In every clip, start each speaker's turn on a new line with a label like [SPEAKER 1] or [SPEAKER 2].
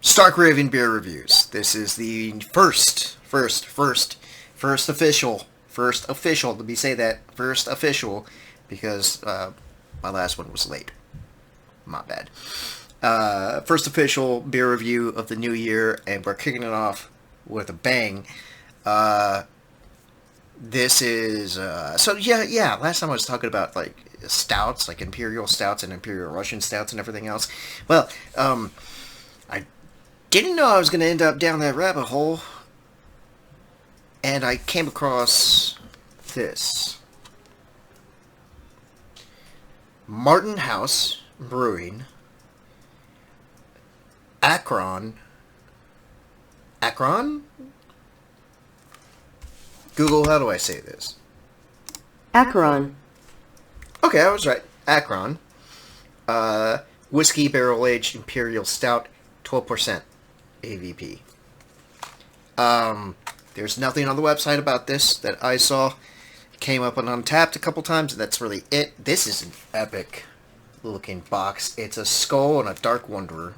[SPEAKER 1] Stark Raving Beer Reviews. This is the first official, let me say that, first official, because my last one was late. My bad. First official beer review of the new year, and we're kicking it off with a bang. This is, last time I was talking about, like, stouts, like Imperial Stouts and Imperial Russian Stouts and everything else. Well, I didn't know I was going to end up down that rabbit hole, and I came across this. Martin House Brewing, Acheron? Google, how do I say this?
[SPEAKER 2] Acheron.
[SPEAKER 1] Okay, I was right. Acheron. Whiskey Barrel-Aged Imperial Stout, 12% AVP. There's nothing on the website about this that I saw. It came up on Untapped a couple times, and that's really it. This is an epic looking box. It's a skull and a Dark Wanderer.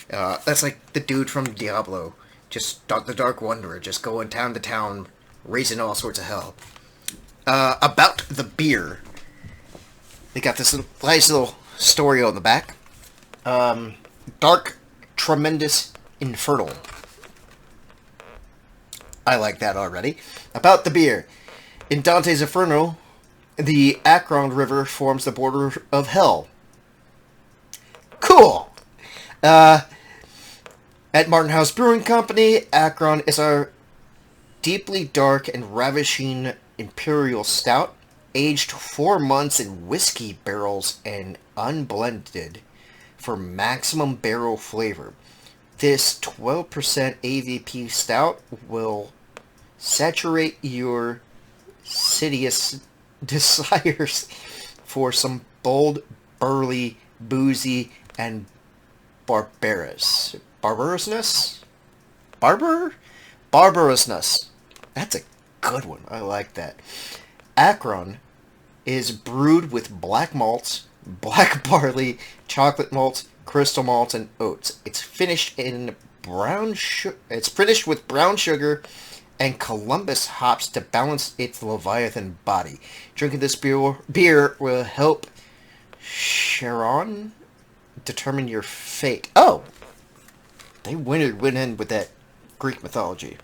[SPEAKER 1] That's like the dude from Diablo. Just the Dark Wanderer, just going town to town, raising all sorts of hell. About the beer. They got this nice little story on the back. Dark, tremendous, infertile. I like that already. About the beer. In Dante's Inferno, the Acheron River forms the border of hell. Cool! At Martin House Brewing Company, Acheron is a deeply dark and ravishing imperial stout, aged 4 months in whiskey barrels and unblended for maximum barrel flavor. This 12% AVP stout will saturate your sidious desires for some bold, burly, boozy, and barbarousness. That's a good one. I like that. Acheron is brewed with black malts, black barley, chocolate malts, crystal malts, and oats. It's finished with brown sugar and Columbus hops to balance its Leviathan body. Drinking this beer will help Acheron determine your fate. Oh! They went in with that Greek mythology.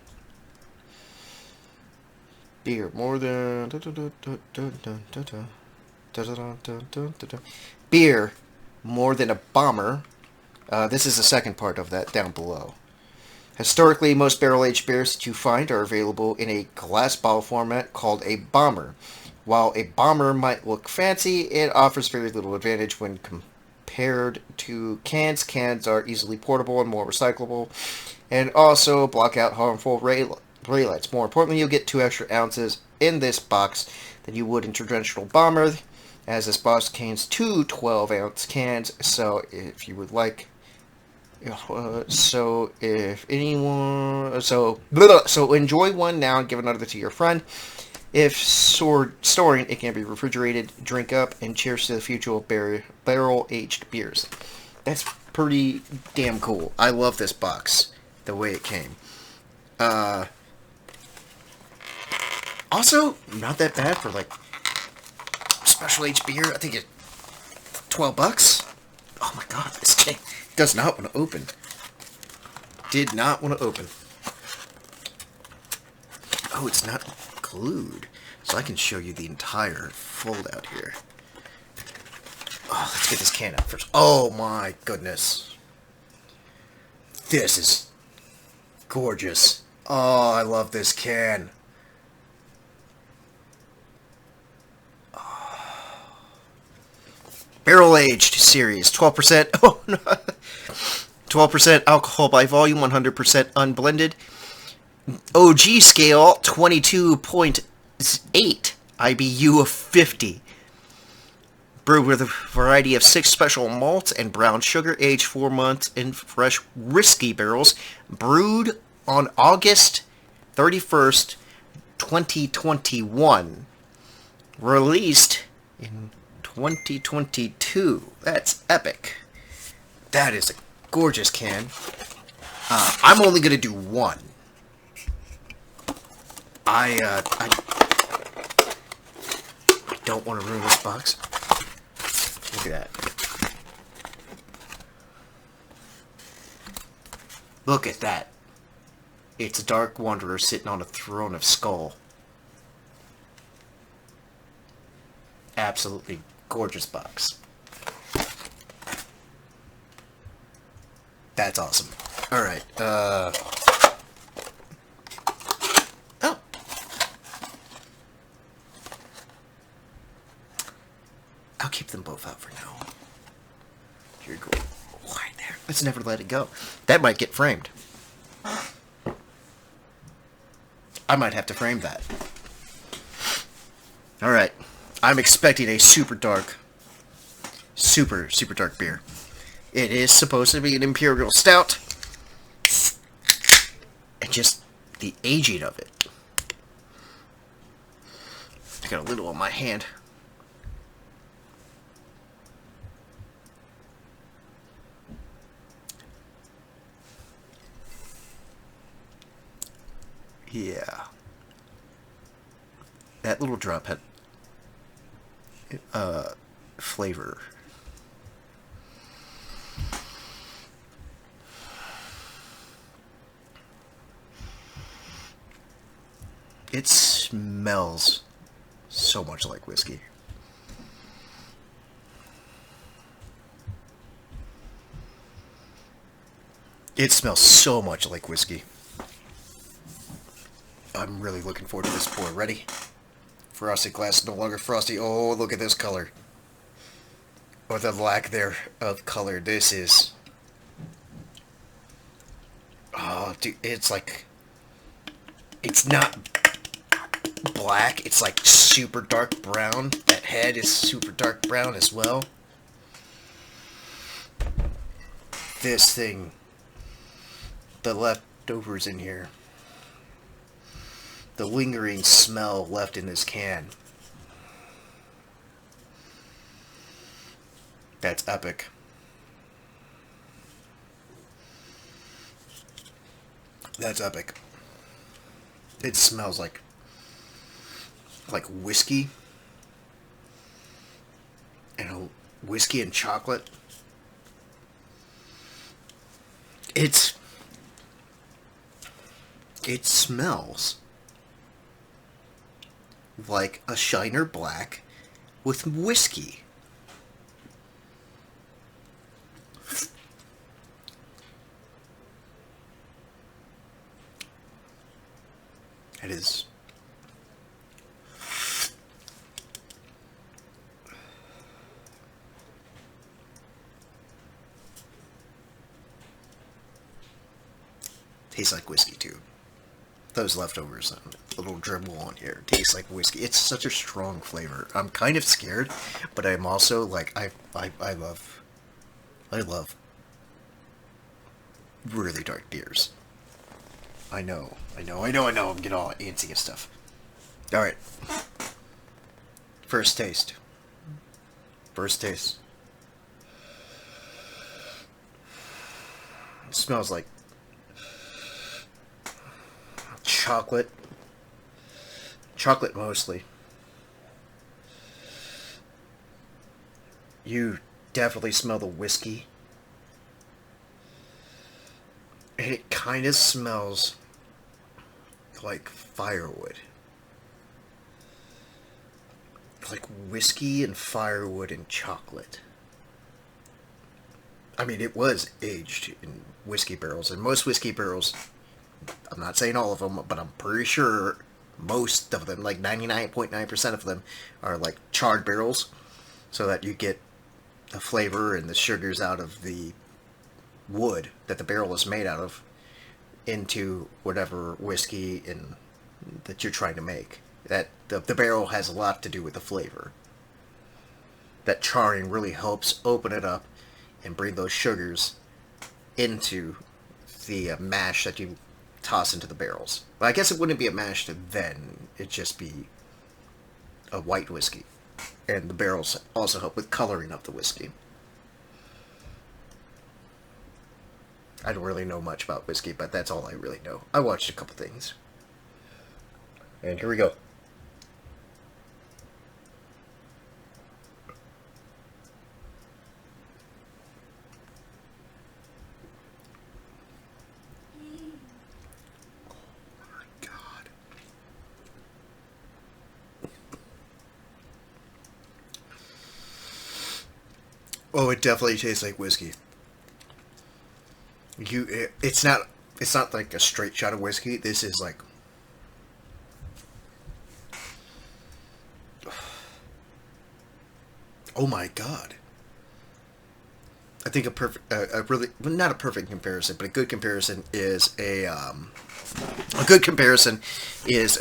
[SPEAKER 1] Beer more than... Beer more than a bomber. This is the second part of that down below. Historically, most barrel-aged beers that you find are available in a glass bottle format called a bomber. While a bomber might look fancy, it offers very little advantage when compared to cans. Cans are easily portable and more recyclable, and also block out harmful ray lights. More importantly, you'll get 2 extra ounces in this box than you would in traditional bomber, as this box contains 2 12-ounce cans. So if you would like, so enjoy one now and give another to your friend. If storing, it can be refrigerated. Drink up, and cheers to the future of barrel-aged beers. That's pretty damn cool. I love this box, the way it came. Also, not that bad for, like, special aged beer. I think it's $12. Oh my god, this thing does not want to open. Did not want to open. Oh, it's not glued, so I can show you the entire fold out here. Oh, let's get this can out first. Oh my goodness. This is gorgeous. Oh, I love this can. Barrel-aged series, 12%. Oh no. 12% alcohol by volume, 100% unblended. OG scale, 22.8. IBU of 50. Brewed with a variety of 6 special malts and brown sugar, aged 4 months in fresh whiskey barrels. Brewed on August 31st, 2021. Released in 2022. That's epic. That is a gorgeous can. I'm only going to do one. I don't want to ruin this box. Look at that. Look at that. It's a Dark Wanderer sitting on a throne of skull. Absolutely gorgeous box. That's awesome. Alright, oh. I'll keep them both out for now. Here you go. Right there. Let's never let it go. That might get framed. I might have to frame that. Alright. I'm expecting a super dark beer. It is supposed to be an Imperial Stout. And just the aging of it. I got a little on my hand. Yeah. That little drop had flavor. It smells so much like whiskey. It smells so much like whiskey. I'm really looking forward to this pour. Ready? Frosted glass, no longer frosty. Oh, look at this color. Or the lack there of color. This is... Oh, dude, it's like... It's not black. It's like super dark brown. That head is super dark brown as well. This thing... The leftovers in here. The lingering smell left in this can. That's epic. That's epic. It smells like whiskey. And whiskey and chocolate. It smells like a Shiner Black with whiskey. It is. Tastes like whiskey too. Those leftovers, a little dribble on here, tastes like whiskey. It's such a strong flavor. I'm kind of scared, but I'm also like I love really dark beers. I know. I'm getting all antsy and stuff. All right. First taste. It smells like chocolate. Chocolate mostly. You definitely smell the whiskey. And it kind of smells like firewood. Like whiskey and firewood and chocolate. I mean, it was aged in whiskey barrels, and most whiskey barrels, I'm not saying all of them, but I'm pretty sure most of them, like 99.9% of them, are like charred barrels, so that you get the flavor and the sugars out of the wood that the barrel is made out of into whatever whiskey that you're trying to make. That the barrel has a lot to do with the flavor. That charring really helps open it up and bring those sugars into the mash that you toss into the barrels. Well, I guess it wouldn't be a mash then. It'd just be a white whiskey. And the barrels also help with coloring of the whiskey. I don't really know much about whiskey, but that's all I really know. I watched a couple things. And here we go. Oh, it definitely tastes like whiskey. It's not like a straight shot of whiskey. This is like, oh my god. I think a really, well, not a perfect comparison, but a good comparison is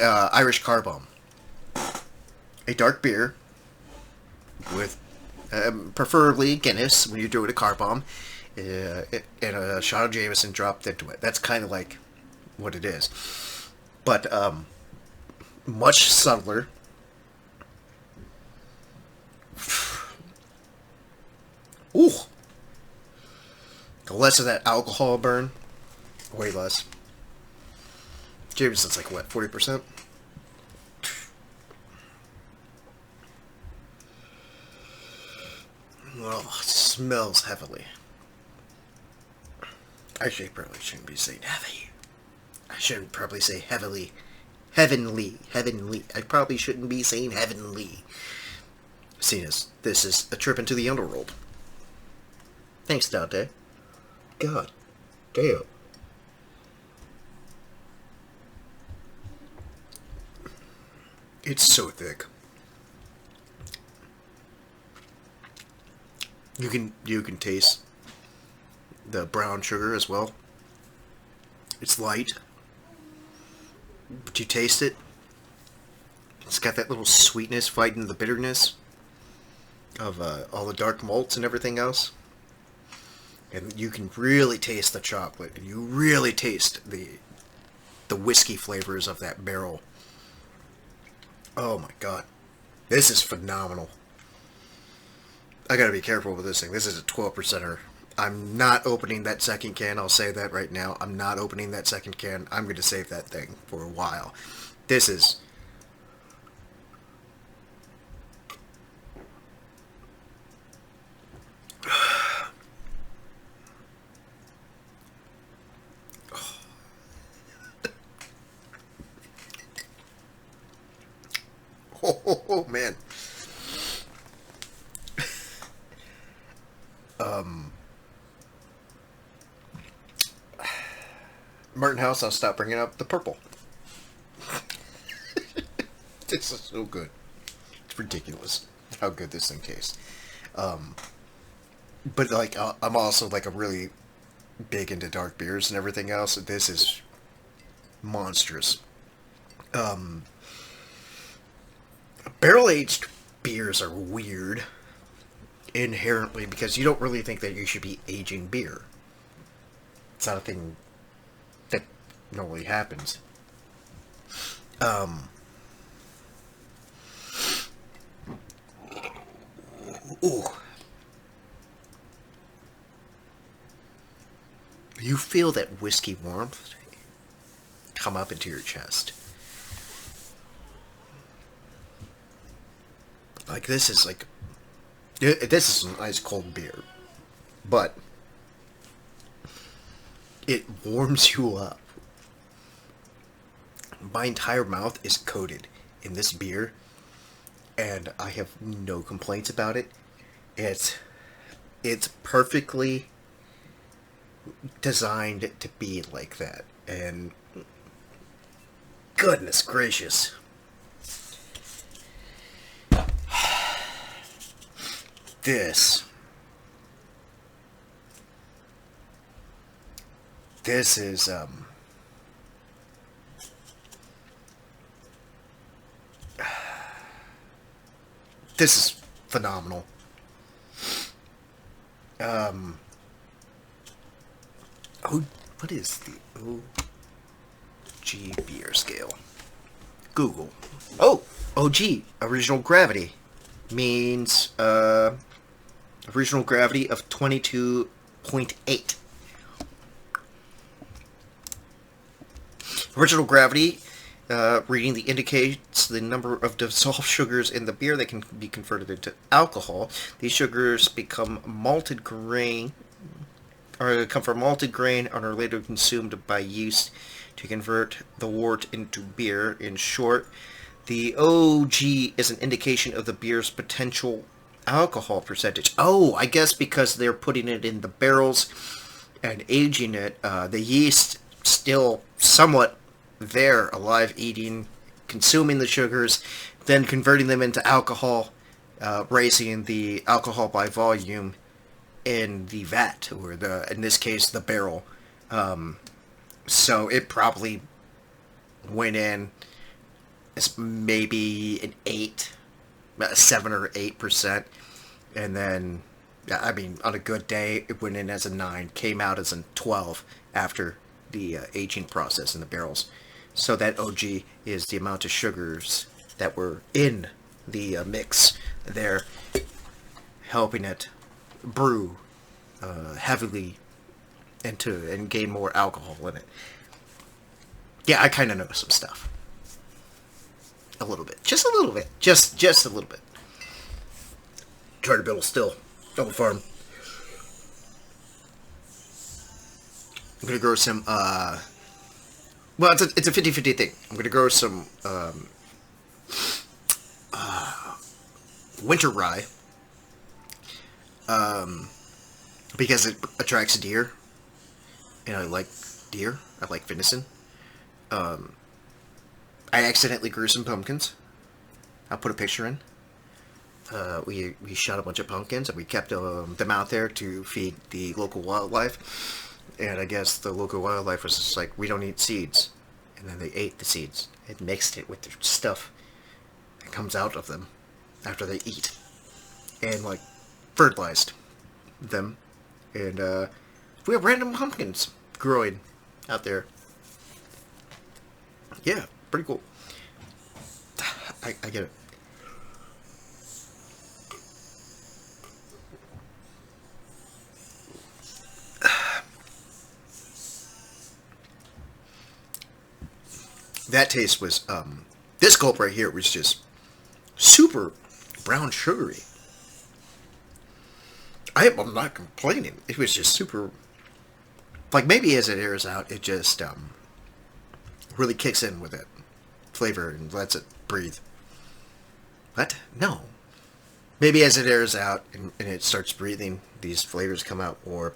[SPEAKER 1] Irish Car Bomb, a dark beer with preferably Guinness when you're doing a car bomb, and a shot of Jameson dropped into it. That's kind of like what it is, but much subtler. Ooh, less of that alcohol burn, way less. Jameson's like what, 40%? Oh, it smells heavily. Actually, I probably shouldn't be saying heavy. I shouldn't probably say heavily. Heavenly. I probably shouldn't be saying heavenly. Seeing as this is a trip into the underworld. Thanks, Dante. God damn. It's so thick. You can taste the brown sugar as well. It's light, but you taste it. It's got that little sweetness fighting the bitterness of all the dark malts and everything else. And you can really taste the chocolate, and you really taste the whiskey flavors of that barrel. Oh my god, this is phenomenal. I gotta be careful with this thing. This is a 12%er. I'm not opening that second can. I'll say that right now. I'm not opening that second can. I'm going to save that thing for a while. This is... oh man. Martin House, I'll stop bringing up the purple. This is so good. It's ridiculous how good this thing tastes. But like, I'm also like a really big into dark beers and everything else. This is monstrous. Barrel-aged beers are weird inherently because you don't really think that you should be aging beer. It's not a thing that normally happens. Ooh. You feel that whiskey warmth come up into your chest. Like this is like... This is a nice cold beer. But it warms you up. My entire mouth is coated in this beer, and I have no complaints about it. It's perfectly designed to be like that, and goodness gracious. This is this is phenomenal. What is the OG beer scale. Google. Oh, OG, original gravity, means original gravity of 22.8. Original gravity reading the indicates the number of dissolved sugars in the beer that can be converted into alcohol. These sugars become malted grain, or come from malted grain, and are later consumed by yeast to convert the wort into beer. In short, the OG is an indication of the beer's potential alcohol percentage. Oh, I guess because they're putting it in the barrels and aging it, the yeast still somewhat there, alive, eating, consuming the sugars, then converting them into alcohol, raising the alcohol by volume in the vat, or in this case, the barrel. So it probably went in as maybe an 7 or 8%, and then, I mean, on a good day, it went in as a 9, came out as a 12 after the aging process in the barrels. So that OG is the amount of sugars that were in the mix there, helping it brew heavily and gain more alcohol in it. Yeah, I kind of know some stuff. A little bit. Just a little bit. Just a little bit. Trying to build a still. Double farm. I'm going to grow some, well, it's a 50-50 thing. I'm going to grow some winter rye because it attracts deer, and I like deer. I like venison. I accidentally grew some pumpkins. I'll put a picture in. We shot a bunch of pumpkins, and we kept them out there to feed the local wildlife. And I guess the local wildlife was just like, we don't eat seeds. And then they ate the seeds and mixed it with their stuff that comes out of them after they eat. And, like, fertilized them. And we have random pumpkins growing out there. Yeah, pretty cool. I get it. That taste was, this gulp right here was just super brown sugary. I'm not complaining. It was just super, like, maybe as it airs out, it just, really kicks in with it flavor and lets it breathe. What? No. Maybe as it airs out and it starts breathing, these flavors come out more,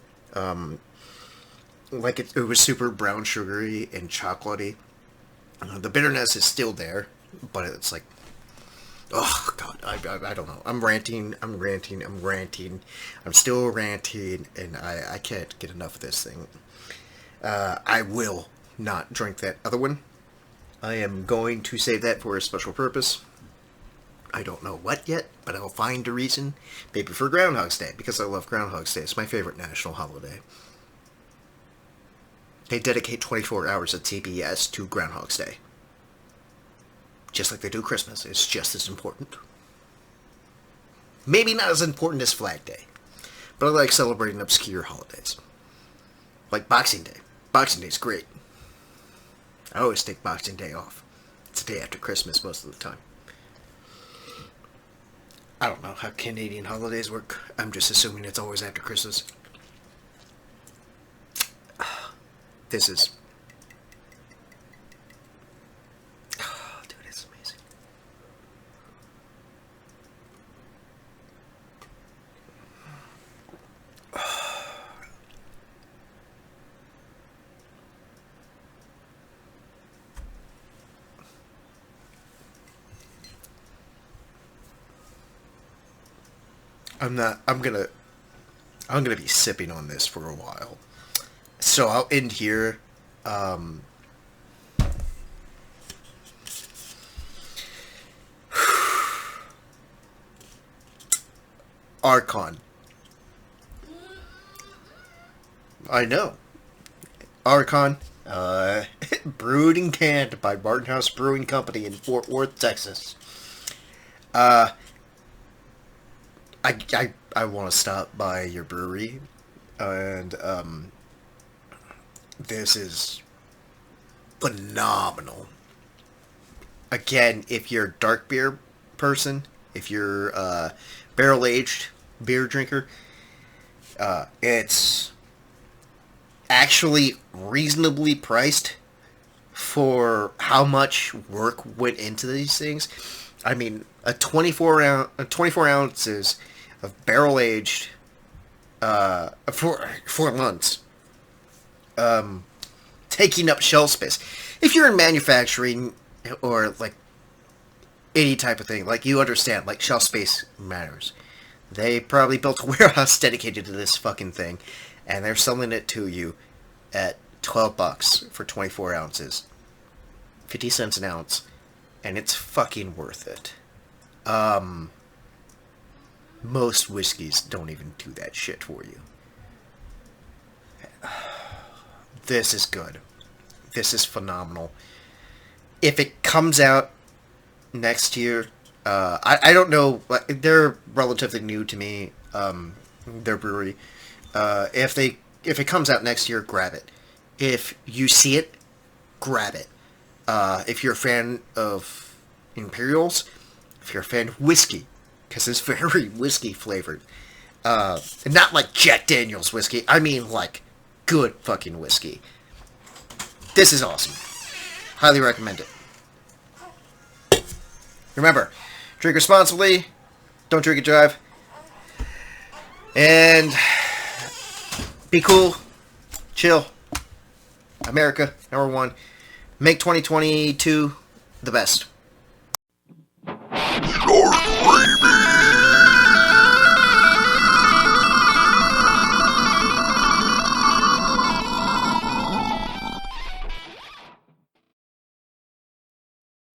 [SPEAKER 1] like it was super brown sugary and chocolatey. The bitterness is still there, but it's like, oh god, I don't know. I'm ranting, I'm still ranting, and I can't get enough of this thing. I will not drink that other one. I am going to save that for a special purpose. I don't know what yet, but I'll find a reason. Maybe for Groundhog's Day, because I love Groundhog's Day. It's my favorite national holiday. They dedicate 24 hours at CBS to Groundhog's Day. Just like they do Christmas. It's just as important. Maybe not as important as Flag Day. But I like celebrating obscure holidays. Like Boxing Day. Boxing Day's great. I always take Boxing Day off. It's the day after Christmas most of the time. I don't know how Canadian holidays work. I'm just assuming it's always after Christmas. This is... Oh, dude, it's amazing. I'm gonna be sipping on this for a while. So I'll end here. Archon. I know. Archon. brewed and canned by Martin House Brewing Company in Fort Worth, Texas. I want to stop by your brewery, and this is phenomenal. Again, if you're a dark beer person, if you're a barrel-aged beer drinker, it's actually reasonably priced for how much work went into these things. I mean, 24 ounces of barrel-aged 4 months, taking up shelf space. If you're in manufacturing or like any type of thing, like, you understand, like, shelf space matters. They probably built a warehouse dedicated to this fucking thing, and they're selling it to you at $12 for 24 ounces, 50 cents an ounce, and it's fucking worth it. Most whiskeys don't even do that shit for you. This is good. This is phenomenal. If it comes out next year, I don't know. They're relatively new to me. Their brewery. If it comes out next year, grab it. If you see it, grab it. If you're a fan of Imperials, if you're a fan of whiskey, because it's very whiskey flavored. Not like Jack Daniel's whiskey. I mean, like, good fucking whiskey. This is awesome. Highly recommend it. Remember, drink responsibly. Don't drink and drive. And be cool. Chill. America, #1. Make 2022 the best.